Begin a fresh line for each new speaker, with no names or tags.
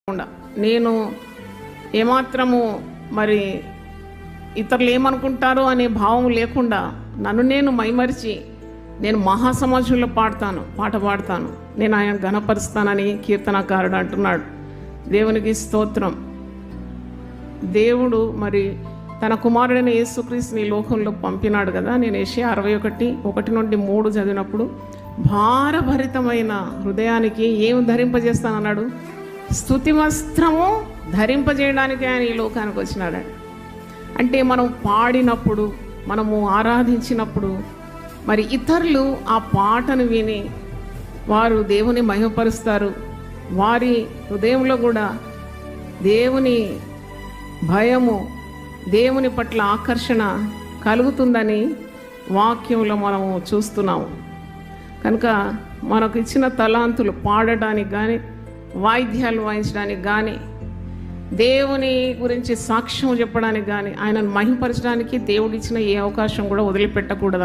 నేను ఏమాత్రము మరి ఇతరులు ఏమనుకుంటారో అనే భావం లేకుండా నన్ను నేను మైమరిచి నేను మహాసమాజంలో పాట పాడతాను, నేను ఆయన ఘనపరుస్తానని కీర్తనకారుడు అంటున్నాడు. దేవునికి స్తోత్రం. దేవుడు మరి తన కుమారుడైన యేసుక్రీస్తుని ఈ లోకంలో పంపినాడు కదా. నేను యెషయా 61:1-3 చదివినప్పుడు భారభరితమైన హృదయానికి ఏం ధరింపజేస్తానన్నాడు? స్తుతి వస్త్రము ధరింపజేయడానికి ఆయన ఈ లోకానికి వచ్చినాడు. అంటే మనం పాడినప్పుడు, మనము ఆరాధించినప్పుడు మరి ఇతరులు ఆ పాటను విని వారు దేవుని మహిమపరుస్తారు. వారి హృదయంలో కూడా దేవుని భయము, దేవుని పట్ల ఆకర్షణ కలుగుతుందని వాక్యంలో మనము చూస్తున్నాము. కనుక మనకు ఇచ్చిన తలాంతులు పాడడానికి కానీ, వాయిద్యాలు వాయించడానికి కానీ, దేవుని గురించి సాక్ష్యం చెప్పడానికి కానీ, ఆయనను మహిమపరచడానికి దేవుడు ఇచ్చిన ఏ అవకాశం కూడా వదిలిపెట్టకూడదు.